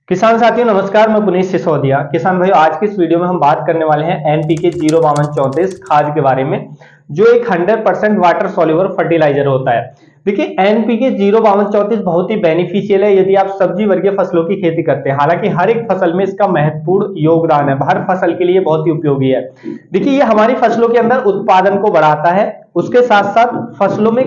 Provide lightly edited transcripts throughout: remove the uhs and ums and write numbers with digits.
किसान साथियों नमस्कार, मैं पुनीत सिसोदिया। किसान भाइयों, आज की इस वीडियो में हम बात करने वाले हैं एनपीके 05234 खाद के बारे में, जो एक 100% वाटर सॉल्युबल फर्टिलाइजर होता है। देखिए, एनपीके 05234 बहुत ही बेनिफिशियल है यदि आप सब्जी वर्गीय फसलों की खेती करते हैं। हालांकि हर एक फसल में इसका महत्वपूर्ण योगदान है, हर फसल के लिए बहुत ही उपयोगी है। देखिए, ये हमारी फसलों के अंदर उत्पादन को बढ़ाता है, उसके साथ साथ फसलों में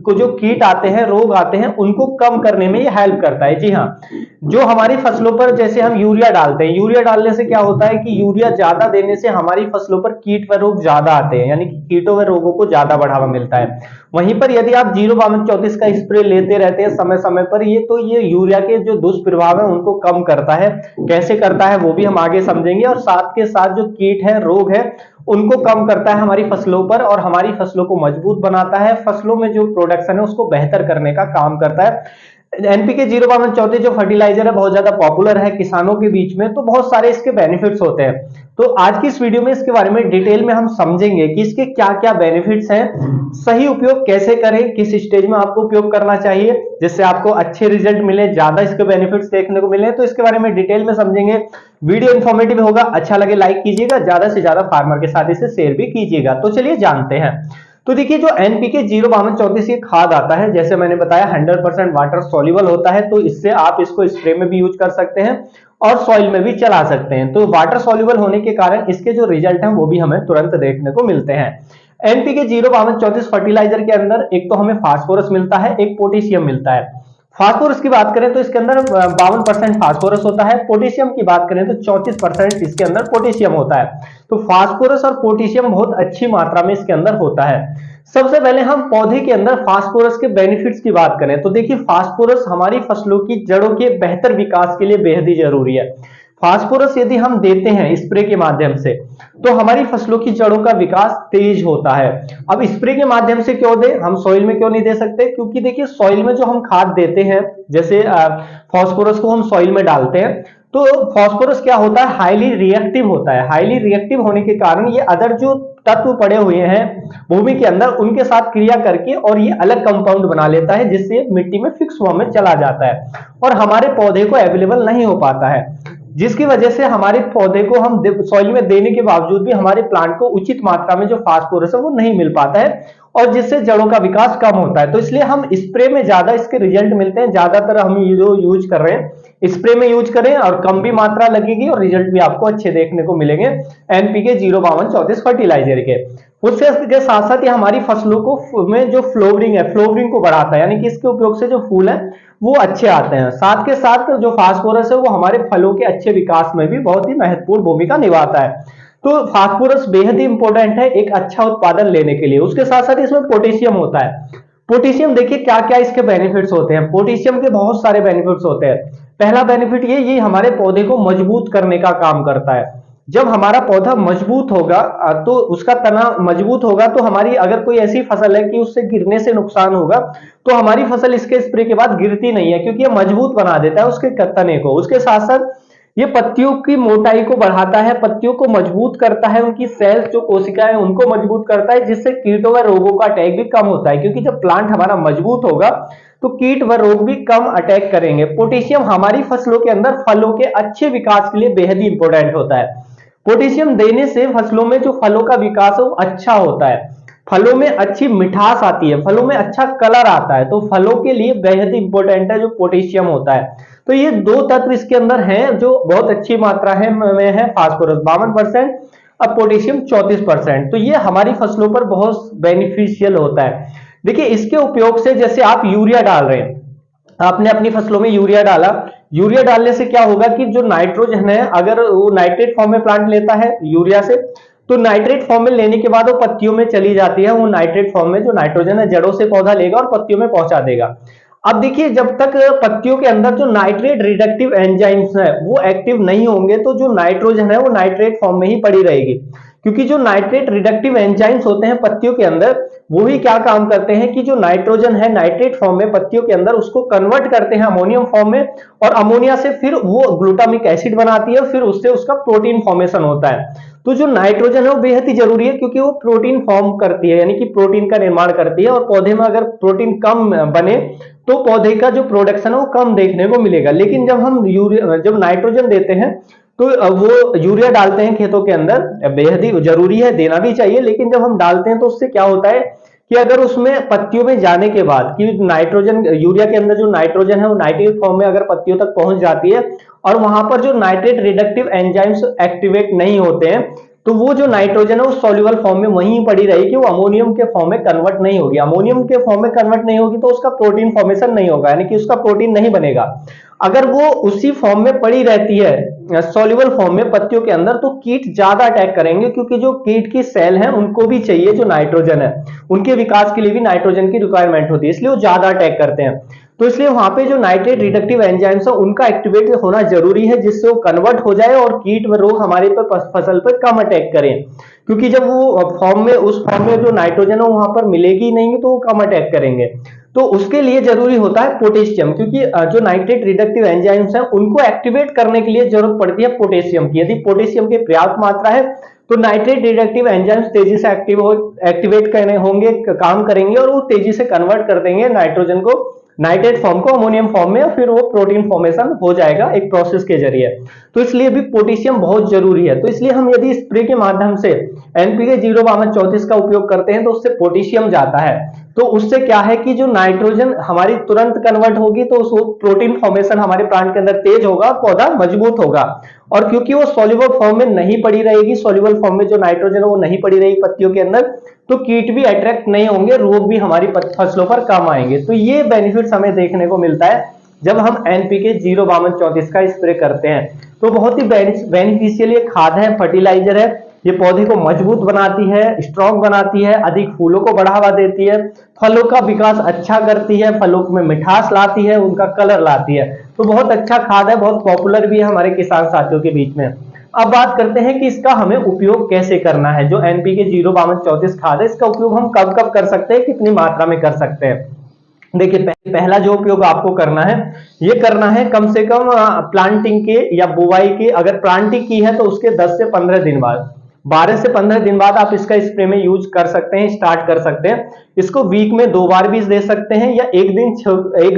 को जो कीट आते हैं, रोग आते हैं, उनको कम करने में ये हेल्प करता है। जी हाँ, जो हमारी फसलों पर जैसे हम यूरिया डालते हैं, यूरिया डालने से क्या होता है कि यूरिया ज्यादा देने से हमारी फसलों पर कीट व रोग ज्यादा आते हैं, यानी कि कीटों व रोगों को ज्यादा बढ़ावा मिलता है। वहीं पर यदि आप 05234 का स्प्रे लेते रहते हैं समय समय पर, ये यूरिया के जो दुष्प्रभाव है उनको कम करता है। कैसे करता है वो भी हम आगे समझेंगे, और साथ के साथ जो कीट है, रोग है, उनको कम करता है हमारी फसलों पर, और हमारी फसलों को मजबूत बनाता है। फसलों में जो प्रोडक्शन है उसको बेहतर करने का काम करता है। एनपीके 05234 जो फर्टिलाइजर है बहुत ज्यादा पॉपुलर है किसानों के बीच में, तो बहुत सारे इसके बेनिफिट्स होते हैं। तो आज की इस वीडियो में इसके बारे में डिटेल में हम समझेंगे कि इसके क्या क्या बेनिफिट्स हैं, सही उपयोग कैसे करें, किस स्टेज में आपको उपयोग करना चाहिए जिससे आपको अच्छे रिजल्ट मिले, ज्यादा इसके बेनिफिट्स देखने को मिले। तो इसके बारे में डिटेल में समझेंगे। वीडियो इंफॉर्मेटिव होगा, अच्छा लगे लाइक कीजिएगा, ज्यादा से ज्यादा फार्मर के साथ इसे शेयर भी कीजिएगा। तो चलिए जानते हैं। तो देखिए, जो एनपीके 05234 ये खाद आता है, जैसे मैंने बताया 100% वाटर सॉल्युबल होता है, तो इससे आप इसको स्प्रे में भी यूज कर सकते हैं और सॉइल में भी चला सकते हैं। तो वाटर सॉल्युबल होने के कारण इसके जो रिजल्ट हैं वो भी हमें तुरंत देखने को मिलते हैं। एनपीके 05234 फर्टिलाइजर के अंदर एक तो हमें फास्फोरस मिलता है, एक पोटेशियम मिलता है। फास्फोरस की बात करें तो इसके अंदर 52% फास्फोरस होता है। पोटेशियम की बात करें तो 34% इसके अंदर पोटेशियम होता है। तो फास्फोरस और पोटेशियम बहुत अच्छी मात्रा में इसके अंदर होता है। सबसे पहले हम पौधे के अंदर फास्फोरस के बेनिफिट्स की बात करें तो देखिए, फास्फोरस हमारी फसलों की जड़ों के बेहतर विकास के लिए बेहद ही जरूरी है। फास्फोरस यदि हम देते हैं स्प्रे के माध्यम से, तो हमारी फसलों की जड़ों का विकास तेज होता है। अब स्प्रे के माध्यम से क्यों दे, हम सॉइल में क्यों नहीं दे सकते? क्योंकि देखिए, सॉइल में जो हम खाद देते हैं, जैसे फास्फोरस को हम सॉइल में डालते हैं, तो फास्फोरस क्या होता है, हाईली रिएक्टिव होता है। हाईली रिएक्टिव होने के कारण ये अदर जो तत्व पड़े हुए हैं भूमि के अंदर, उनके साथ क्रिया करके और ये अलग कंपाउंड बना लेता है, जिससे मिट्टी में फिक्स फॉर्म में चला जाता है और हमारे पौधे को अवेलेबल नहीं हो पाता है, जिसकी वजह से हमारे पौधे को हम सॉइल में देने के बावजूद भी हमारे प्लांट को उचित मात्रा में जो फास्फोरस है वो नहीं मिल पाता है, और जिससे जड़ों का विकास कम होता है। तो इसलिए हम स्प्रे में ज्यादा इसके रिजल्ट मिलते हैं। ज्यादातर हम ये जो यूज कर रहे हैं स्प्रे में यूज करें, और कम भी मात्रा लगेगी और रिजल्ट भी आपको अच्छे देखने को मिलेंगे एनपीके 05234 फर्टिलाइजर के। उसके साथ साथ ये हमारी फसलों को में जो फ्लोवरिंग है, फ्लोवरिंग को बढ़ाता है, यानी कि इसके उपयोग से जो फूल है वो अच्छे आते हैं। साथ के साथ जो फास्फोरस है वो हमारे फलों के अच्छे विकास में भी बहुत ही महत्वपूर्ण भूमिका निभाता है। तो फास्फोरस बेहद ही इंपॉर्टेंट है एक अच्छा उत्पादन लेने के लिए। उसके साथ साथ इसमें पोटेशियम होता है। पोटेशियम देखिए क्या क्या इसके बेनिफिट्स होते हैं। पोटेशियम के बहुत सारे बेनिफिट्स होते हैं। पहला बेनिफिट ये हमारे पौधे को मजबूत करने का काम करता है। जब हमारा पौधा मजबूत होगा, तो उसका तना मजबूत होगा, तो हमारी अगर कोई ऐसी फसल है कि उससे गिरने से नुकसान होगा, तो हमारी फसल इसके स्प्रे के बाद गिरती नहीं है, क्योंकि ये मजबूत बना देता है उसके तने को। उसके साथ साथ ये पत्तियों की मोटाई को बढ़ाता है, पत्तियों को मजबूत करता है, उनकी सेल्स जो कोशिकाएं उनको मजबूत करता है, जिससे कीटों व रोगों का अटैक भी कम होता है, क्योंकि जब प्लांट हमारा मजबूत होगा तो कीट व रोग भी कम अटैक करेंगे। पोटेशियम हमारी फसलों के अंदर फलों के अच्छे विकास के लिए बेहद ही इंपॉर्टेंट होता है। पोटेशियम देने से फसलों में जो फलों का विकास है वो अच्छा होता है, फलों में अच्छी मिठास आती है, फलों में अच्छा कलर आता है। तो फलों के लिए बेहद ही इंपॉर्टेंट है जो पोटेशियम होता है। तो ये दो तत्व इसके अंदर हैं जो बहुत अच्छी मात्रा है में है। फास्फोरस 52%, अब पोटेशियम 34%। तो ये हमारी फसलों पर बहुत बेनिफिशियल होता है। देखिए, इसके उपयोग से जैसे आप यूरिया डाल रहे हैं, आपने अपनी फसलों में यूरिया डाला, यूरिया डालने से क्या होगा कि जो नाइट्रोजन है, अगर वो नाइट्रेट फॉर्म में प्लांट लेता है यूरिया से, तो नाइट्रेट फॉर्म में लेने के बाद वो पत्तियों में चली जाती है। वो नाइट्रेट फॉर्म में जो नाइट्रोजन है जड़ों से पौधा लेगा और पत्तियों में पहुंचा देगा। अब देखिए, जब तक पत्तियों के अंदर जो नाइट्रेट रिडक्टिव एंजाइम्स है वो एक्टिव नहीं होंगे, तो जो नाइट्रोजन है वो नाइट्रेट फॉर्म में ही पड़ी रहेगी, क्योंकि जो नाइट्रेट रिडक्टिव एंजाइम्स होते हैं पत्तियों के अंदर, वो ही क्या काम करते हैं कि जो नाइट्रोजन है नाइट्रेट फॉर्म में पत्तियों के अंदर उसको कन्वर्ट करते हैं अमोनियम फॉर्म में, और अमोनिया से फिर वो ग्लूटामिक एसिड बनाती है, फिर उससे उसका प्रोटीन फॉर्मेशन होता है। तो जो नाइट्रोजन है वो बेहद ही जरूरी है, क्योंकि वो प्रोटीन फॉर्म करती है, यानी कि प्रोटीन का निर्माण करती है, और पौधे में अगर प्रोटीन कम बने तो पौधे का जो प्रोडक्शन है वो कम देखने को मिलेगा। लेकिन जब हम जब नाइट्रोजन देते हैं तो वो यूरिया डालते हैं खेतों के अंदर, बेहद ही जरूरी है, देना भी चाहिए। लेकिन जब हम डालते हैं तो उससे क्या होता है कि अगर उसमें पत्तियों में जाने के बाद कि नाइट्रोजन, यूरिया के अंदर जो नाइट्रोजन है वो नाइट्रेट फॉर्म में अगर पत्तियों तक पहुंच जाती है और वहां पर जो नाइट्रेट रिडक्टिव एंजाइम्स एक्टिवेट नहीं होते हैं, तो वो जो नाइट्रोजन है वो सॉल्युबल फॉर्म में वहीं पड़ी रहेगी, वो अमोनियम के फॉर्म में कन्वर्ट नहीं होगी। अमोनियम के फॉर्म में कन्वर्ट नहीं होगी तो उसका प्रोटीन फॉर्मेशन नहीं होगा, यानी कि उसका प्रोटीन नहीं बनेगा। अगर वो उसी फॉर्म में पड़ी रहती है सॉल्युबल फॉर्म में पत्तियों के अंदर, तो कीट ज्यादा अटैक करेंगे, क्योंकि जो कीट की सेल है उनको भी चाहिए जो नाइट्रोजन है, उनके विकास के लिए भी नाइट्रोजन की रिक्वायरमेंट होती है, इसलिए वो ज्यादा अटैक करते हैं। तो इसलिए वहां पे जो नाइट्रेट रिडक्टिव एंजाइम्स है उनका एक्टिवेट होना जरूरी है, जिससे वो कन्वर्ट हो जाए और कीट व रोग हमारे पर फसल पर कम अटैक करें। क्योंकि जब वो फॉर्म में, उस फॉर्म में जो नाइट्रोजन है वहां पर मिलेगी नहीं तो वो कम अटैक करेंगे। तो उसके लिए जरूरी होता है पोटेशियम, क्योंकि जो नाइट्रेट रिडक्टिव एंजाइम्स हैं उनको एक्टिवेट करने के लिए जरूरत पड़ती है पोटेशियम की। यदि पोटेशियम की पर्याप्त मात्रा है तो नाइट्रेट रिडक्टिव एंजाइम्स तेजी से एक्टिवेट करने होंगे, काम करेंगे, और वो तेजी से कन्वर्ट कर देंगे नाइट्रोजन को, नाइट्रेट फॉर्म को अमोनियम फॉर्म में, फिर वो प्रोटीन फॉर्मेशन हो जाएगा एक प्रोसेस के जरिए। तो इसलिए भी पोटेशियम बहुत जरूरी है। तो इसलिए हम यदि स्प्रे के माध्यम से एनपीके 05234 का उपयोग करते हैं तो उससे पोटेशियम जाता है, तो उससे क्या है कि जो नाइट्रोजन हमारी तुरंत कन्वर्ट होगी, तो उस प्रोटीन फॉर्मेशन हमारे प्लांट के अंदर तेज होगा, पौधा मजबूत होगा। और क्योंकि वो सॉल्युबल फॉर्म में नहीं पड़ी रहेगी, सॉल्युबल फॉर्म में जो नाइट्रोजन है वो नहीं पड़ी रहेगी पत्तियों के अंदर, तो कीट भी अट्रैक्ट नहीं होंगे, रोग भी हमारी फसलों पर कम आएंगे। तो ये बेनिफिट्स हमें देखने को मिलता है जब हम एनपीके 05234 का स्प्रे करते हैं। तो बहुत ही बेनिफिशियल ये खाद है, फर्टिलाइजर है, ये पौधे को मजबूत बनाती है, स्ट्रॉन्ग बनाती है, अधिक फूलों को बढ़ावा देती है, फलों का विकास अच्छा करती है, फलों में मिठास लाती है, उनका कलर लाती है। तो बहुत अच्छा खाद है, बहुत पॉपुलर भी है हमारे किसान साथियों के बीच में। अब बात करते हैं कि इसका हमें उपयोग कैसे करना है। जो एनपीके 05234 खाद है, इसका उपयोग हम कब कब कर सकते हैं, कितनी मात्रा में कर सकते हैं। देखिए, पहला जो उपयोग आपको करना है, ये करना है कम से कम प्लांटिंग के या बुवाई के, अगर प्लांटिंग की है तो उसके 10 से 15 दिन बाद, 12 से 15 दिन बाद आप इसका स्प्रे में यूज कर सकते हैं, स्टार्ट कर सकते हैं। इसको वीक में 2 बार भी दे सकते हैं, या एक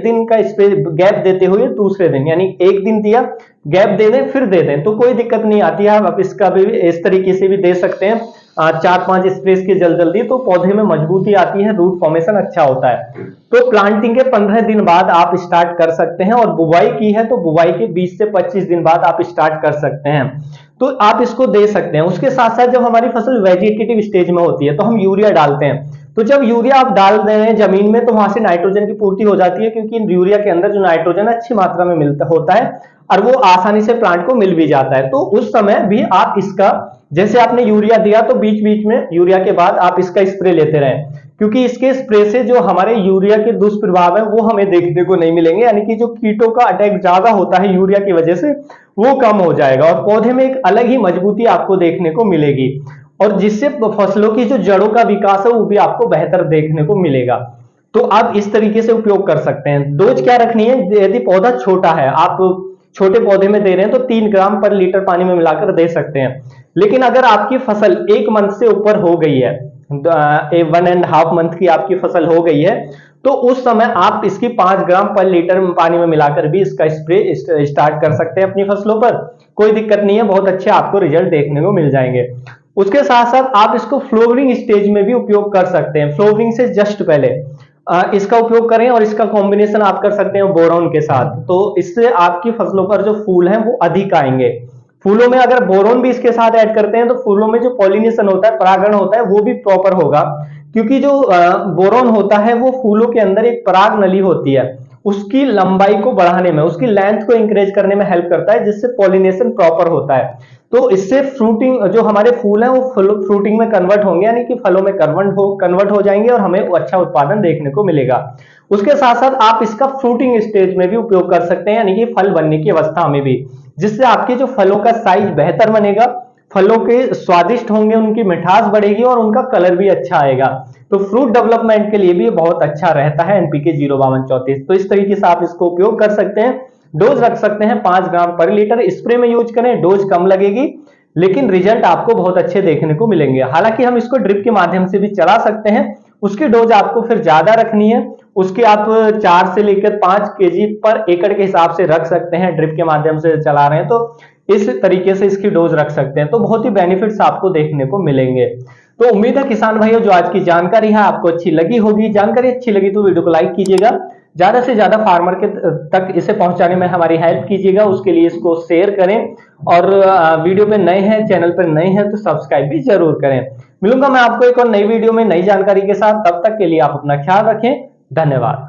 दिन का स्प्रे गैप देते हुए दूसरे दिन, यानी एक दिन दिया गैप दे दें फिर दे दें, तो कोई दिक्कत नहीं आती है। आप इसका भी इस तरीके से भी दे सकते हैं, 4-5 स्प्रे के जल्दी, तो पौधे में मजबूती आती है, रूट फॉर्मेशन अच्छा होता है। तो प्लांटिंग के 15 दिन बाद आप स्टार्ट कर सकते हैं, और बुवाई की है तो बुवाई के 20 से 25 दिन बाद आप स्टार्ट कर सकते हैं। तो आप इसको दे सकते हैं। उसके साथ साथ जब हमारी फसल वेजिटेटिव स्टेज में होती है तो हम यूरिया डालते हैं। तो जब यूरिया आप डाल रहे हैं जमीन में, तो वहां से नाइट्रोजन की पूर्ति हो जाती है, क्योंकि यूरिया के अंदर जो नाइट्रोजन अच्छी मात्रा में मिलता होता है, और वो आसानी से प्लांट को मिल भी जाता है। तो उस समय भी आप इसका, जैसे आपने यूरिया दिया तो बीच बीच में यूरिया के बाद आप इसका स्प्रे लेते रहें, क्योंकि इसके स्प्रे से जो हमारे यूरिया के दुष्प्रभाव है वो हमें देखने को नहीं मिलेंगे, यानी कि जो कीटों का अटैक ज्यादा होता है यूरिया की वजह से, वो कम हो जाएगा, और पौधे में एक अलग ही मजबूती आपको देखने को मिलेगी, और जिससे फसलों की जो जड़ों का विकास है वो भी आपको बेहतर देखने को मिलेगा। तो आप इस तरीके से उपयोग कर सकते हैं। डोज क्या रखनी है, यदि पौधा छोटा है, आप छोटे पौधे में दे रहे हैं तो 3 ग्राम पर लीटर पानी में मिलाकर दे सकते हैं। लेकिन अगर आपकी फसल 1 मंथ से ऊपर हो गई है, 1.5 मंथ की आपकी फसल हो गई है, तो उस समय आप इसकी 5 ग्राम पर लीटर पानी में मिलाकर भी इसका स्प्रे स्टार्ट कर सकते हैं अपनी फसलों पर, कोई दिक्कत नहीं है, बहुत अच्छे आपको रिजल्ट देखने को मिल जाएंगे। उसके साथ साथ आप इसको फ्लोवरिंग स्टेज में भी उपयोग कर सकते हैं, फ्लोवरिंग से जस्ट पहले इसका उपयोग करें, और इसका कॉम्बिनेशन आप कर सकते हैं बोरॉन के साथ। तो इससे आपकी फसलों पर जो फूल हैं वो अधिक आएंगे। फूलों में अगर बोरॉन भी इसके साथ ऐड करते हैं तो फूलों में जो पॉलिनेशन होता है, परागण होता है, वो भी प्रॉपर होगा, क्योंकि जो बोरॉन होता है वो फूलों के अंदर एक पराग नली होती है, उसकी लंबाई को बढ़ाने में, उसकी लेंथ को इंक्रीज करने में हेल्प करता है, जिससे पॉलिनेशन प्रॉपर होता है। तो इससे फ्रूटिंग, जो हमारे फूल हैं वो फ्रूटिंग में कन्वर्ट होंगे, यानी कि फलों में कन्वर्ट हो जाएंगे, और हमें अच्छा उत्पादन देखने को मिलेगा। उसके साथ साथ आप इसका फ्रूटिंग स्टेज में भी उपयोग कर सकते हैं, यानी कि फल बनने की अवस्था में भी, जिससे आपके जो फलों का साइज बेहतर बनेगा, फलों के स्वादिष्ट होंगे, उनकी मिठास बढ़ेगी और उनका कलर भी अच्छा आएगा। तो फ्रूट डेवलपमेंट के लिए भी बहुत अच्छा रहता है एनपीके 05234। तो इस तरीके से आप इसको उपयोग कर सकते हैं। डोज रख सकते हैं 5 ग्राम पर लीटर। स्प्रे में यूज करें, डोज कम लगेगी लेकिन रिजल्ट आपको बहुत अच्छे देखने को मिलेंगे। हालांकि हम इसको ड्रिप के माध्यम से भी चला सकते हैं, उसकी डोज आपको फिर ज्यादा रखनी है। उसके आप 4 से लेकर 5 केजी पर एकड़ के हिसाब से रख सकते हैं। ड्रिप के माध्यम से चला रहे हैं तो इस तरीके से इसकी डोज रख सकते हैं, तो बहुत ही बेनिफिट्स आपको देखने को मिलेंगे। तो उम्मीद है किसान भाइयों जो आज की जानकारी है आपको अच्छी लगी होगी। जानकारी अच्छी लगी तो वीडियो को लाइक कीजिएगा, ज्यादा से ज्यादा फार्मर के तक इसे पहुंचाने में हमारी हेल्प कीजिएगा। उसके लिए इसको शेयर करें और वीडियो पे नए हैं, चैनल पर नए हैं तो सब्सक्राइब भी जरूर करें। मिलूंगा मैं आपको एक और नई वीडियो में नई जानकारी के साथ, तब तक के लिए आप अपना ख्याल रखें। धन्यवाद।